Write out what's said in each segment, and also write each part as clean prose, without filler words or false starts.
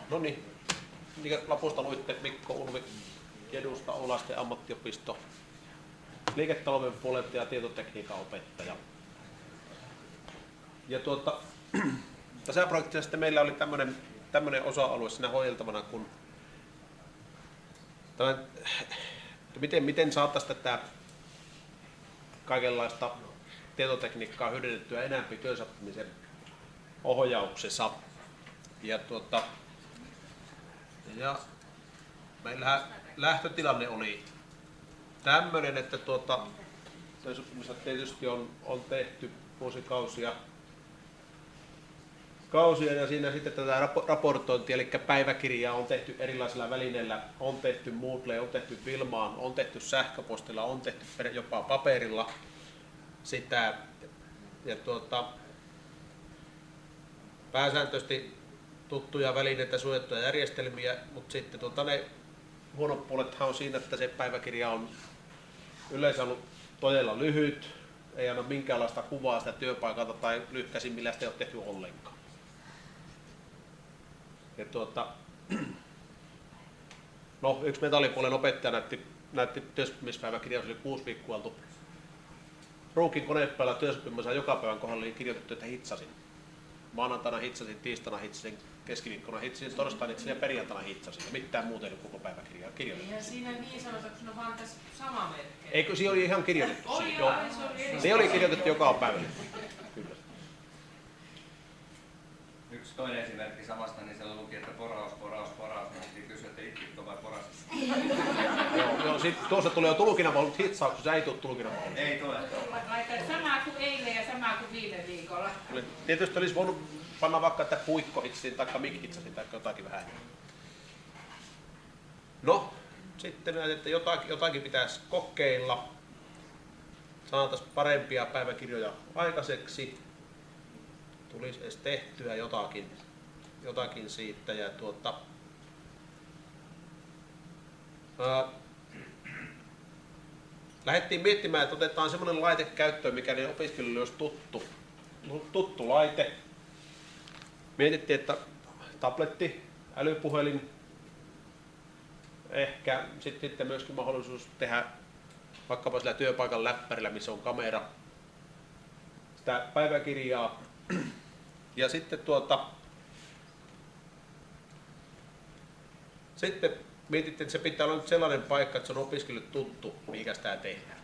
No niin kuin lapusta luitte, Mikko Ulvi Kedusta, Oulaisten ammattiopisto, liiketalouden puolelta ja tietotekniikan opettaja. Ja tässä projektissa sitten meillä oli tämmöinen osa-alue siinä hoideltavana, kun miten saataisiin tätä kaikenlaista tietotekniikkaa hyödynnettyä enemmän työssäoppimisen ohjauksessa. Ja meillähän lähtötilanne oli tämmöinen, että työssäoppimista tietysti on tehty vuosikausia ja siinä sitten tätä raportointia, eli päiväkirjaa on tehty erilaisilla välineillä, on tehty Moodle, on tehty Wilmaan, on tehty sähköpostilla, on tehty jopa paperilla sitä. Ja pääsääntöisesti tuttuja välineitä, suojattuja järjestelmiä, mutta sitten ne huonot puolethan on siinä, että se päiväkirja on yleensä ollut todella lyhyt, ei anna minkäänlaista kuvaa sitä työpaikalta tai lyhkäisimmillä sitä ei ole tehty ollenkaan. Ja no, yksi metallipuolen opettaja näytti työssäoppimispäiväkirjaa, se oli 6 viikkoa oltu ruukin konepäällä työssäoppimassa joka päivän kohdalla oli kirjoitettu, että hitsasin. Maanantaina hitsasin, tiistaina hitsasin, keskiviikkona hitsasin, torstaina hitsasin ja perjantaina hitsasin. Ja mitään muuta ei ollut koko päiväkirjaa kirjoitettu. Eihän siinä niin sanota, kun on vaan tässä sama merkki. Eikö, siinä oli ihan kirjoitettu. Se oli kirjoitettu joka päivä. Kyllä. Yksi toinen esimerkki samasta, niin siellä luki, että poraus. Mä piti kysyä, että itkitkö vai porasit? Joo, tuossa tulee jo tulkinama, hitsauksessa ei tule tulkinama. Ei tule. Sama kuin eilen ja sama kuin viime viikolla. Tietysti olisi voinut panna vaikka, että puikko hitsasin tai mik hitsasin tai jotakin vähän. No, sitten näin, että jotakin pitäisi kokeilla. Saataisiin parempia päiväkirjoja aikaiseksi. Tulisi edes tehtyä jotakin siitä. Ja lähdettiin miettimään, että otetaan semmoinen laite käyttöön, mikä ne opiskelijoille olisi tuttu laite. Mietittiin, että tabletti, älypuhelin, ehkä sitten myöskin mahdollisuus tehdä vaikkapa sillä työpaikan läppärillä, missä on kamera, sitä päiväkirjaa. Ja sitten sitten mietittiin, että se pitää olla nyt sellainen paikka, että se on opiskelijoille tuttu, mikä sitä tehdään.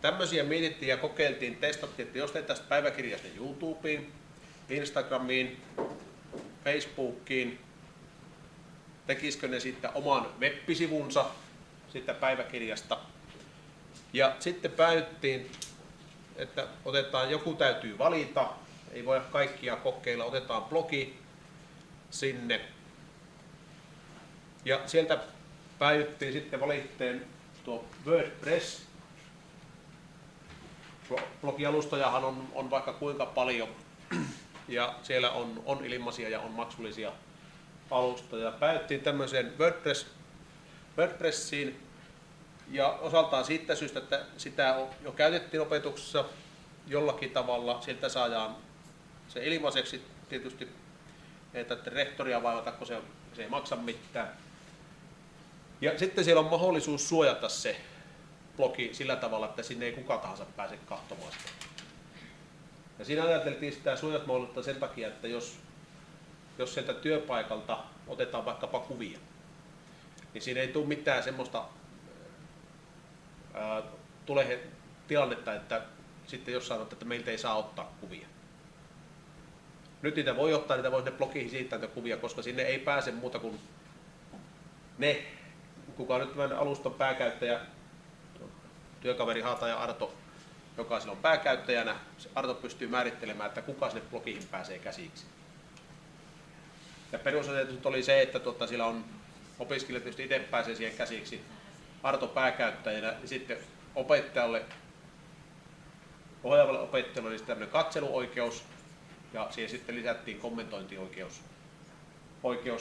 Tämmöisiä mietittiin ja kokeiltiin, testattiin, että jos tästä päiväkirjasta YouTubeen, Instagramiin, Facebookiin, tekisikö ne sitten oman web-sivunsa siitä päiväkirjasta. Ja sitten päädyttiin, että joku täytyy valita, ei voi kaikkia kokeilla, otetaan blogi sinne. Ja sieltä päädyttiin sitten valitteen tuo WordPress. Blogialustojahan on vaikka kuinka paljon ja siellä on ilmaisia ja on maksullisia alustoja. Päädyttiin tämmöiseen WordPressiin ja osaltaan siitä syystä, että sitä jo käytettiin opetuksessa jollakin tavalla. Sieltä saadaan se ilmaiseksi tietysti, että rehtoria vaivata, kun se ei maksa mitään. Ja sitten siellä on mahdollisuus suojata se blogi sillä tavalla, että sinne ei kuka tahansa pääse katsomaan sitä. Ja siinä ajateltiin sitä suojasmahdollisuutta sen takia, että jos sieltä työpaikalta otetaan vaikkapa kuvia, niin siinä ei tule mitään semmoista tilannetta, että sitten jos sanot, että meiltä ei saa ottaa kuvia. Nyt niitä voi ottaa, niitä voi sinne blogiin siirtää niitä kuvia, koska sinne ei pääse muuta kuin ne, kuka on nyt tämän alustan pääkäyttäjä, työkaveri Haata ja Arto, joka on pääkäyttäjänä. Arto pystyy määrittelemään, että kuka sinne blogiin pääsee käsiksi. Ja perusasetus oli se, että siellä on opiskelijat tietysti itse pääsee siihen käsiksi. Arto pääkäyttäjänä ja sitten ohjaavalle opettajalle oli tämmöinen katseluoikeus ja siihen sitten lisättiin kommentointioikeus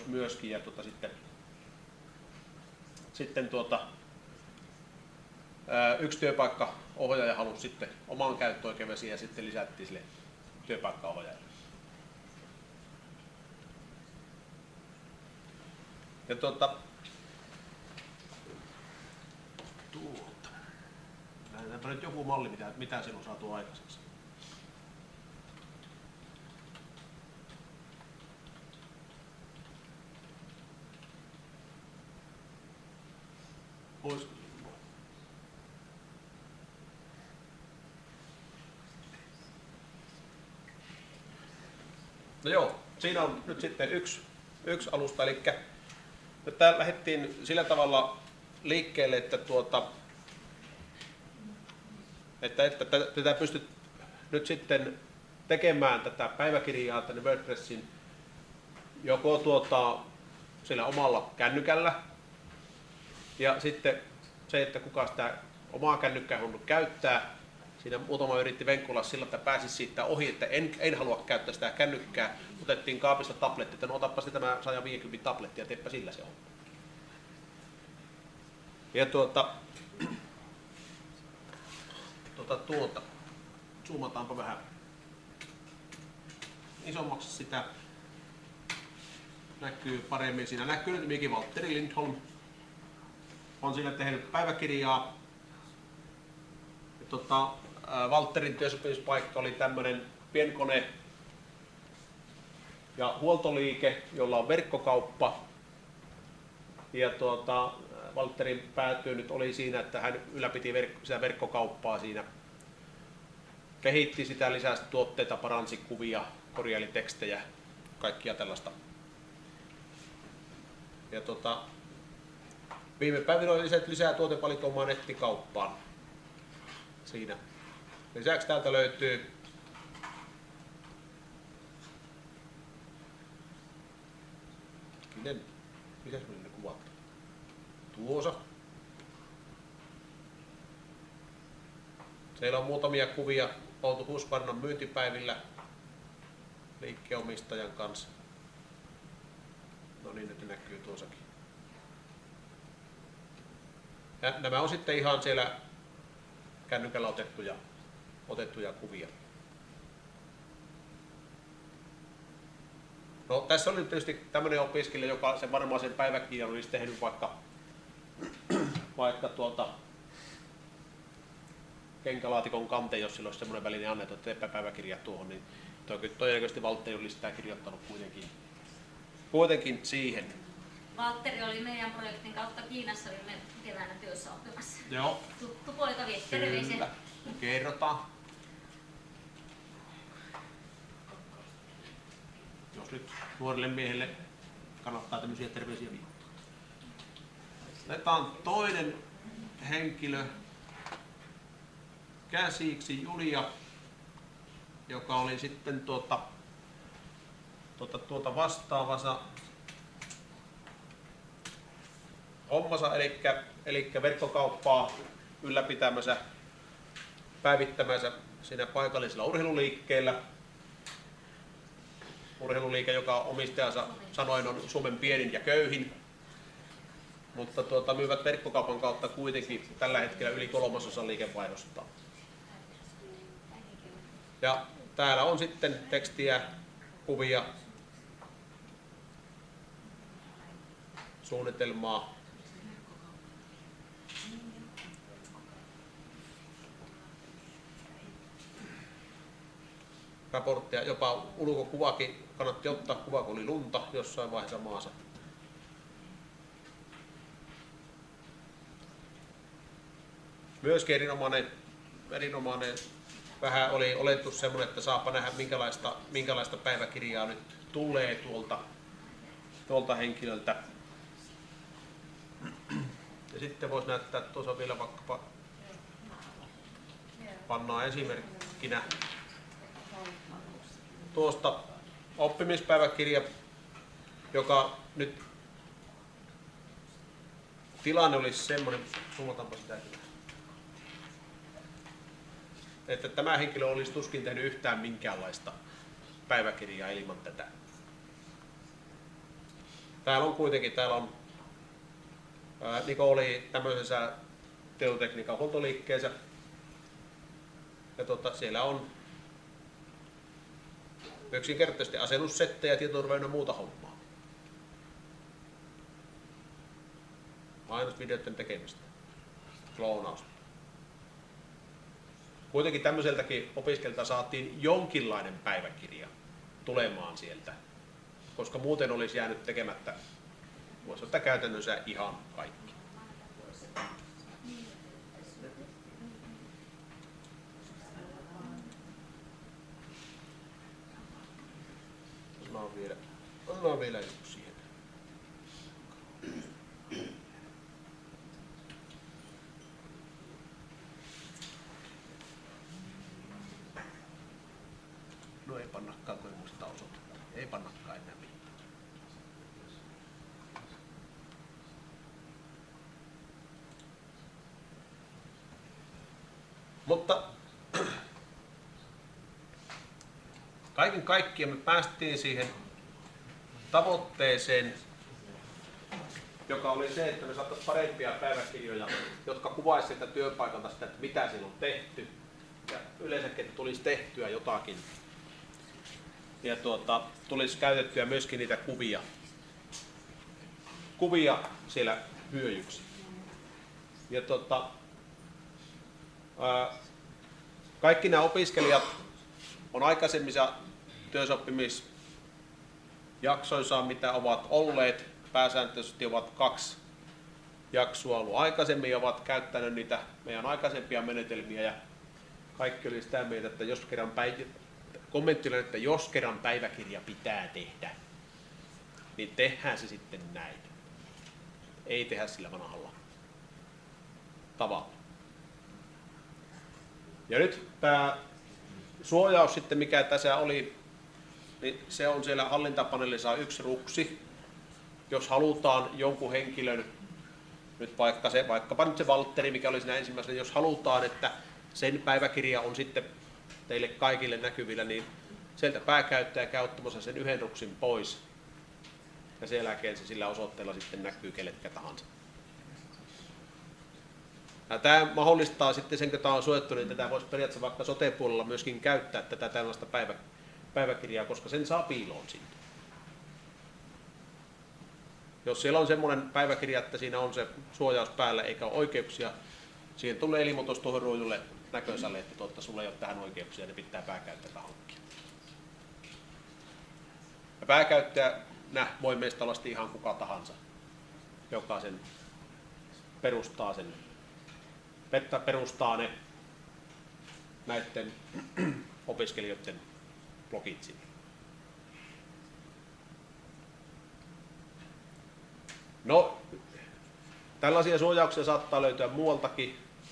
myöskin. Ja sitten yksi työpaikkaohjaaja halusi sitten oman käyttöoikeuden ja sitten lisättiin sille työpaikkaohjaajalle. Ja tuolta. Nähdäänpä nyt joku malli, mitä siinä on saatu aikaiseksi. No joo, siinä on nyt sitten yksi alusta, eli nyt täällä lähdettiin sillä tavalla liikkeelle, että tätä pystyt nyt sitten tekemään tätä päiväkirjaa tänne WordPressin joko sillä omalla kännykällä ja sitten se, että kuka sitä omaa kännykkää halunnut käyttää. Siinä muutama yritti venkkuilla sillä, että pääsisi siitä ohi, että en halua käyttää sitä kännykkää. Otettiin kaapista tabletti, että no otappa sitten tämä 150 tabletti ja teepä sillä se on. Ja zoomataanpa vähän isommaksi sitä. Näkyy paremmin. Siinä näkyy nyt Miki Valtteri Lindholm. On siinä tehnyt päiväkirjaa. Valtterin työsopimuspaikka oli tämmöinen pienkone ja huoltoliike, jolla on verkkokauppa. Ja Valtterin päätyö nyt oli siinä, että hän ylläpiti sitä verkkokauppaa siinä. Kehitti sitä, lisäsi tuotteita, paransi kuvia, korjaili tekstejä, kaikkia tällaista. Ja viime päivinä oli lisää tuotevalikoimaa nettikauppaan siinä. Lisäksi täältä löytyy mitäs me ne kuvat? Tuossa. Siellä on muutamia kuvia oltu Husqvarnan myyntipäivillä liikkeenomistajan kanssa. No niin, nyt näkyy tuossakin. Ja nämä on sitten ihan siellä kännykällä otettuja kuvia. No, tässä oli tietysti tämmöinen opiskelija, joka sen varmaan sen päiväkirjan olisi tehnyt vaikka kenkälaatikon kanteen, jos sillä olisi semmoinen väline annettu, että teepä päiväkirja tuohon, niin todennäköisesti Valtteri oli sitä kirjoittanut kuitenkin siihen. Valtteri oli meidän projektin kautta Kiinassa, olimme keväänä työssä oppimassa. Joo. Tuttu poika vie terveisiä. Kyllä. Kerrotaan. Jos nyt nuorille miehille kannattaa tämmöisiä terveisiä viittaa. Otetaan toinen henkilö käsiksi, Julia, joka oli sitten vastaavassa hommansa, eli verkkokauppaa ylläpitämänsä, päivittämänsä siinä paikallisella urheiluliikkeellä. Urheiluliike, joka omistajansa sanoen on Suomen pienin ja köyhin, mutta myyvät verkkokaupan kautta kuitenkin tällä hetkellä yli 3/3 liikevaihdostaan. Ja täällä on sitten tekstiä, kuvia, suunnitelmaa. Raporttia, jopa ulkokuvakin kannatti ottaa, kuva kun oli lunta jossain vaiheessa maassa. Myöskin erinomainen vähän oli oletus semmoinen, että saapa nähdä minkälaista päiväkirjaa nyt tulee tuolta henkilöltä. Ja sitten voisi näyttää tuossa vielä vaikkapa, pannaan esimerkkinä tuosta oppimispäiväkirja, joka nyt tilanne olisi semmoinen, summataanpa sitä, että tämä henkilö olisi tuskin tehnyt yhtään minkäänlaista päiväkirjaa ilman tätä. Täällä on Niko oli tämmöisessä teotekniikan huoltoliikkeessä ja siellä on yksinkertaisesti asennussettejä, tietoturva ja muuta hommaa. mainosvideoiden tekemistä, kloonausta. Kuitenkin tämmöiseltäkin opiskelijalta saatiin jonkinlainen päiväkirja tulemaan sieltä, koska muuten olisi jäänyt tekemättä, voisi ottaa käytännössä ihan kaikki. Ollaan vielä yksi siihen. No ei pannakaan, kun ei muista osoitetta. Ei pannakaan enää mitään. Mutta kaiken kaikkiaan me päästiin siihen tavoitteeseen, joka oli se, että me saataisiin parempia päiväkirjoja, jotka kuvaisivat sieltä työpaikalta sitä, että mitä siellä on tehty ja yleensäkin, että tulisi tehtyä jotakin. Ja tulisi käytettyä myöskin niitä kuvia siellä hyödyksi. Ja kaikki nämä opiskelijat on aikaisemmissa työsoppimisjaksoissa, mitä ovat olleet, pääsääntöisesti ovat 2 jaksoa ollut aikaisemmin ja ovat käyttäneet niitä meidän aikaisempia menetelmiä ja kaikki oli sitä mieltä, että jos kerran päiväkirja pitää tehdä, niin tehdään se sitten näin. Ei tehdä sillä vanhalla tavalla. Ja nyt tämä suojaus sitten, mikä tässä oli, niin se on siellä hallintapaneelissa 1 ruksi. Jos halutaan jonkun henkilön, nyt vaikkapa nyt se Valtteri, mikä oli siinä ensimmäisenä, jos halutaan, että sen päiväkirja on sitten teille kaikille näkyvillä, niin sieltä pääkäyttäjä käy ottamassa sen 1 ruksin pois. Ja sen jälkeen se sillä osoitteella sitten näkyy kelletkä tahansa. Ja tämä mahdollistaa sitten sen, kun tämä on suojattu, niin tätä voisi periaatteessa vaikka sote-puolella myöskin käyttää tätä tällaista päiväkirjaa, koska sen saa piiloon sitten. Jos siellä on semmoinen päiväkirja, että siinä on se suojaus päällä eikä ole oikeuksia, siihen tulee ilmoitus tuohon ruudulle näköisälle, että sulla ei ole tähän oikeuksia, niin pitää pääkäyttäjä hankkia. Ja pääkäyttäjänä voi meistä olla ihan kuka tahansa, joka sen perustaa ne näiden opiskelijoiden blogit sinne. No, tällaisia suojauksia saattaa löytyä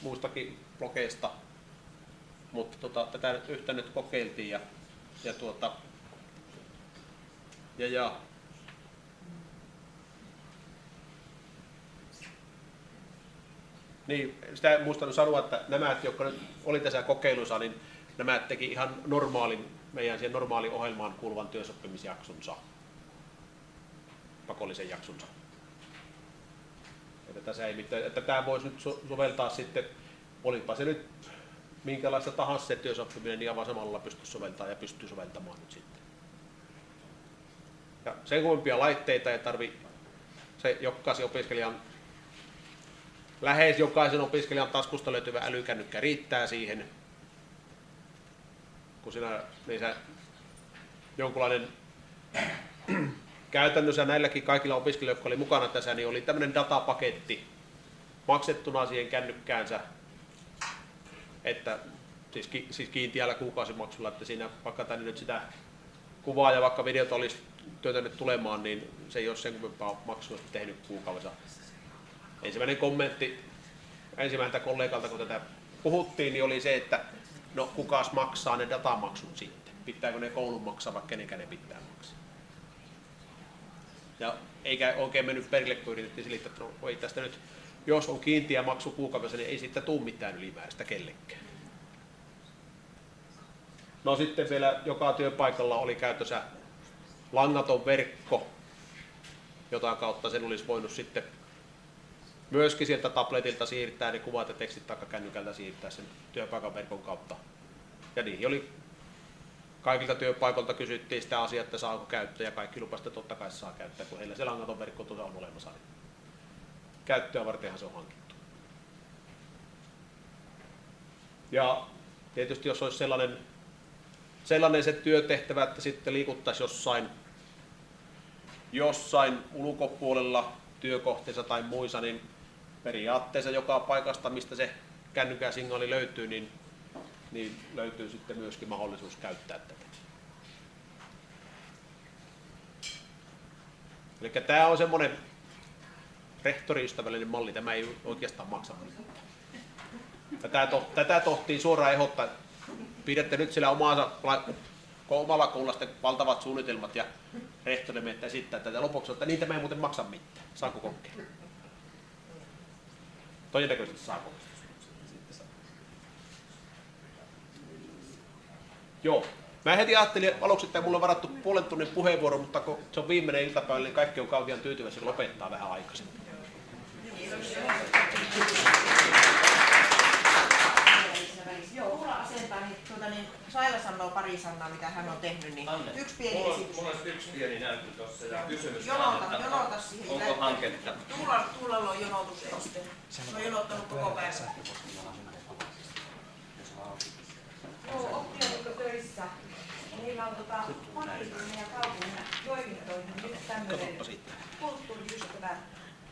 muistakin blogeista, mutta tätä nyt yhtä nyt kokeiltiin ja niin, sitä en muistanut sanoa, että nämä, jotka nyt oli tässä kokeilussa, niin nämä teki ihan meidän siihen normaaliin ohjelmaan kuuluvan työsoppimisjaksonsa, pakollisen jaksonsa. Että tämä voisi nyt soveltaa sitten, olipa se nyt minkälaista tahansa se työsoppiminen, niin aivan samalla pystyy soveltamaan ja pystyy soveltamaan nyt sitten. Ja sen kummempia laitteita ei tarvitse se jokaisen opiskelijan, lähes jokaisen opiskelijan taskusta löytyvä älykännykkä riittää siihen, kun niissä jonkunlainen käytännössä näilläkin kaikilla opiskelijoilla, jotka oli mukana tässä, niin oli tämmöinen datapaketti maksettuna siihen kännykkäänsä, että siis kiintiällä kuukausimaksulla, että siinä vaikka tänne nyt sitä kuvaa ja vaikka videota olisi työtänyt tulemaan, niin se ei ole sen kummempaa maksua tehnyt kuukaudessa. Ensimmäinen kommentti ensimmäiseltä kollegalta, kun tätä puhuttiin, niin oli se, että no kukas maksaa ne datamaksut sitten? Pitääkö ne koulun maksaa, vaikka kenenkään ne pitää maksaa? Ja eikä oikein mennyt perille, kun yritettiin selittää, että no ei tästä nyt, jos on kiintiä maksu kuukaudessa, niin ei siitä tule mitään ylimääräistä kellekään. No sitten vielä joka työpaikalla oli käytössä langaton verkko, jota kautta sen olisi voinut sitten myöskin sieltä tabletilta siirtää ne kuvat ja tekstit taikka kännykältä siirtää sen työpaikan verkon kautta. Ja niihin oli kaikilta työpaikoilta kysyttiin sitä asiaa, että saako käyttää ja kaikki lupasivat, että totta kai saa käyttää, kun heillä se langaton verkko tuossa on olemassa. käyttöä vartenhan se on hankittu. Ja tietysti jos olisi sellainen se työtehtävä, että sitten liikuttaisiin jossain ulkopuolella työkohteessa tai muissa, niin periaatteessa joka paikasta, mistä se kännykän signaali löytyy, niin löytyy sitten myöskin mahdollisuus käyttää tätä. Eli tämä on semmoinen rehtoriystävällinen malli, tämä ei oikeastaan maksa mitään. Tätä tohtiin suoraan ehdottaa. Pidätte nyt siellä omalla koululla sitten valtavat suunnitelmat ja rehtori menette esittää tätä lopuksi, että niin tämä ei muuten maksa mitään. Saako kokeilla? Todennäköisesti saako. Joo. Mä heti ajattelin aluksi, että mulla on varattu puolen tunnin puheenvuoro, mutta kun se on viimeinen iltapäivä, niin kaikki on kauhean tyytyväisiä, kun lopettaa vähän aikaisemmin. Joo, kuula-asentaa, niin Saila sanoo pari sanaa, mitä hän on tehnyt, niin Anne, yksi pieni esitys. Mulla olisi yksi pieni näyttö tuossa ja kysymys. Jonota siihen. Onko hanketta? Tuulalla on jonotuseste. Mä oon jonottanut koko päivän. Joo, oppianikkotöissä. Meillä on Mannerheimin ja kaupungin toimintoihin nyt tämmöinen kulttuuriystävä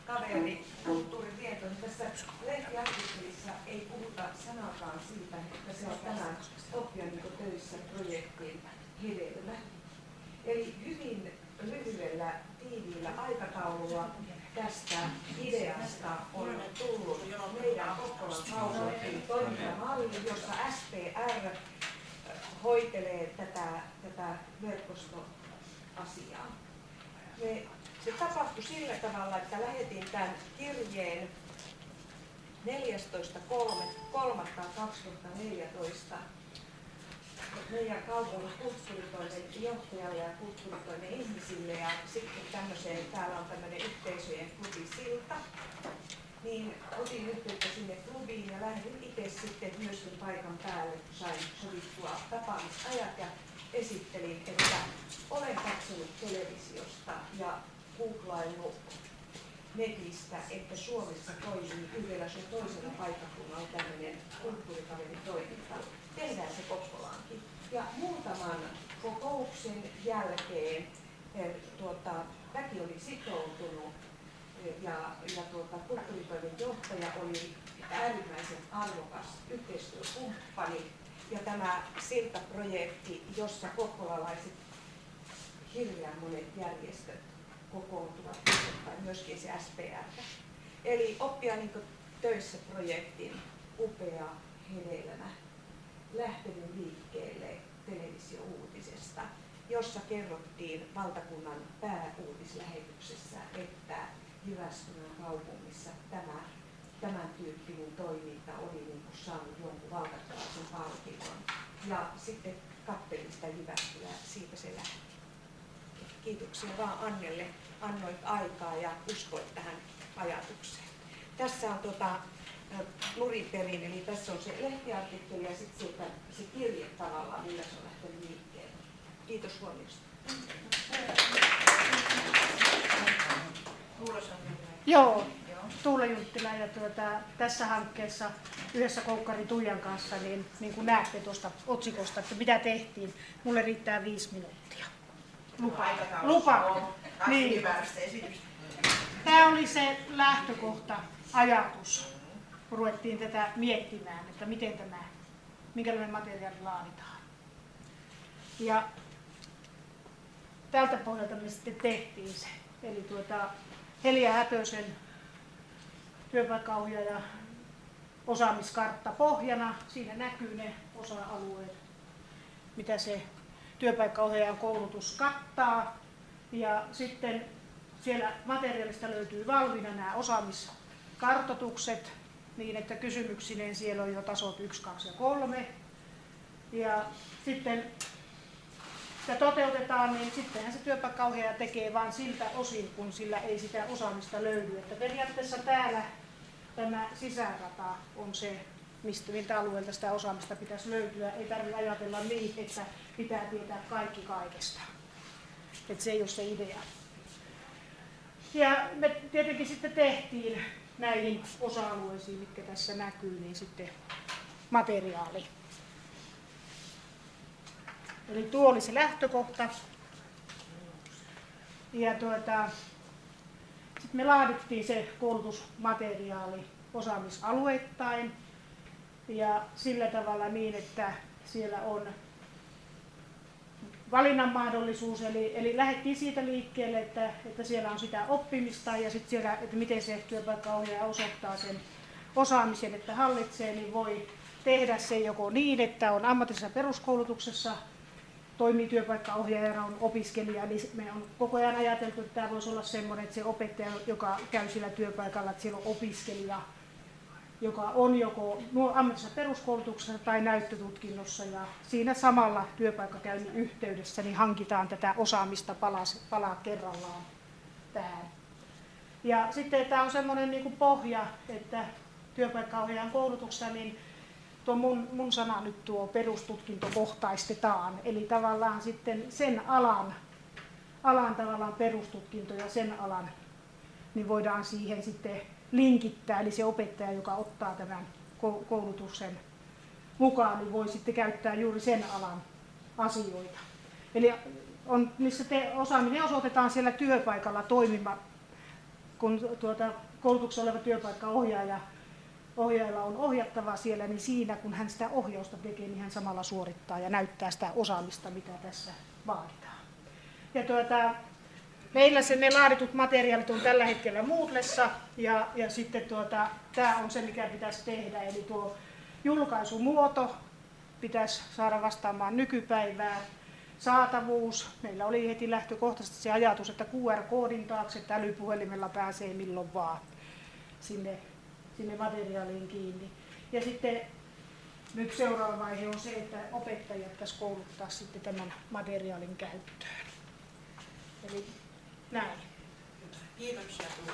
kaveri, kulttuuritieto. Tässä lehtiartikkelissa ei puhuta sanakaan siitä, että se on tämän oppianikkotöissä projektin hedelmä. Eli hyvin lyhyellä, tiiviillä aikataululla tästä ideasta on tullut meidän Kokkolan kaupungin toimintamalli, jossa SPR hoitelee tätä verkostoasiaa. Se tapahtui sillä tavalla, että lähetin tämän kirjeen 14.3.2014 meidän kaupungin kulttuuritoimen johtajalle ja kulttuuritoimen ihmisille ja sitten täällä on tämmöinen yhteisöjen klubi Silta. Niin otin yhteyttä sinne klubiin ja lähdin itse sitten myöskin paikan päälle, kun sain sovittua tapaamisajat ja esittelin, että olen katsonut televisiosta ja googlaillut netistä, että Suomessa toimii yhdellä sun toisella paikkakunnalla tämmöinen kulttuurikaveritoiminta. Tehdään se Kokkolaankin. Ja muutaman kokouksen jälkeen väki oli sitoutunut ja kulttuuritoimen johtaja oli äärimmäisen arvokas yhteistyökumppani. Ja tämä Silta-projekti, jossa kokkolalaiset hirveän monet järjestöt kokoontuvat, tai myöskin se SPR. Eli Oppianikkotöissä projektin upea hedelmä lähtenyt liikkeelle televisio-uutisesta, jossa kerrottiin valtakunnan pääuutislähetyksessä, että Jyväskylän kaupungissa tämän tyyppinen toiminta oli saanut jonkun valtakunnallisen palkinnon. Ja sitten katselin sitä Jyväskylää, siitä se lähti. Kiitoksia vaan Annelle, annoit aikaa ja uskoit tähän ajatukseen. Tässä on Luriperin, eli tässä on se lehtiartikkeli ja sitten se kirje tavallaan, millä se on lähtenyt liikkeelle. Kiitos huomiosta. Joo, Tuula Junttila ja tässä hankkeessa yhdessä Koukkari Tuijan kanssa, niin kuin näette tuosta otsikosta, että mitä tehtiin, mulle riittää 5 minuuttia. Lupa. Niin. Tämä oli se lähtökohta, ajatus, kun ruvettiin tätä miettimään, että minkälainen materiaali laaditaan. Ja tältä pohjalta me sitten tehtiin se. Eli Helia Hätösen työpaikkaohjaaja osaamiskartta pohjana. Siinä näkyy ne osa-alueet, mitä se työpaikkaohjaajan koulutus kattaa. Ja sitten siellä materiaalista löytyy valmiina nämä osaamiskartoitukset, niin että kysymyksineen siellä on jo tasot 1, 2 ja 3. Ja sitten sitä toteutetaan, niin sittenhän se työpaikkaohjaaja tekee vain siltä osin, kun sillä ei sitä osaamista löydy. Että periaatteessa täällä tämä sisärata on se, miltä alueelta sitä osaamista pitäisi löytyä. Ei tarvitse ajatella niin, että pitää tietää kaikki kaikesta. Että se ei ole se idea. Ja me tietenkin sitten tehtiin näihin osa-alueisiin, mitkä tässä näkyy, niin sitten materiaali. Eli tuo oli se lähtökohta. Ja sitten me laadittiin se koulutusmateriaali osaamisalueittain ja sillä tavalla niin, että siellä on valinnan mahdollisuus, eli lähdettiin siitä liikkeelle, että siellä on sitä oppimista ja sitten siellä, että miten se työpaikkaohjaaja osoittaa sen osaamisen, että hallitsee, niin voi tehdä se joko niin, että on ammatillisessa peruskoulutuksessa, toimii työpaikkaohjaajana, on opiskelija, eli me on koko ajan ajateltu, että tämä voisi olla semmoinen, että se opettaja, joka käy sillä työpaikalla, että siellä on opiskelija, joka on joko ammatillisessa peruskoulutuksessa tai näyttötutkinnossa, ja siinä samalla työpaikkakäynnin yhteydessä niin hankitaan tätä osaamista palaa kerrallaan tähän. Ja sitten tämä on semmoinen niin kuin pohja, että työpaikkaohjaajan koulutuksessa niin tuo mun sana nyt tuo perustutkinto kohtaistetaan, eli tavallaan sitten sen alan tavallaan perustutkinto ja sen alan niin voidaan siihen sitten linkittää, eli se opettaja, joka ottaa tämän koulutuksen mukaan, niin voi sitten käyttää juuri sen alan asioita. Eli missä osaaminen osoitetaan siellä työpaikalla kun koulutuksessa oleva työpaikkaohjaajalla on ohjattavaa siellä, niin siinä kun hän sitä ohjausta tekee, niin hän samalla suorittaa ja näyttää sitä osaamista, mitä tässä vaaditaan. Ja meillä ne laaditut materiaalit on tällä hetkellä Moodlessa ja sitten tämä on se, mikä pitäisi tehdä, eli tuo julkaisumuoto pitäisi saada vastaamaan nykypäivää. Saatavuus, meillä oli heti lähtökohtaisesti se ajatus, että QR-koodin taakse, että älypuhelimella pääsee milloin vaan sinne materiaaliin kiinni. Ja sitten nyt seuraava vaihe on se, että opettajat pitäisi kouluttaa sitten tämän materiaalin käyttöön. Eli näin. Kiitoksia Tuula.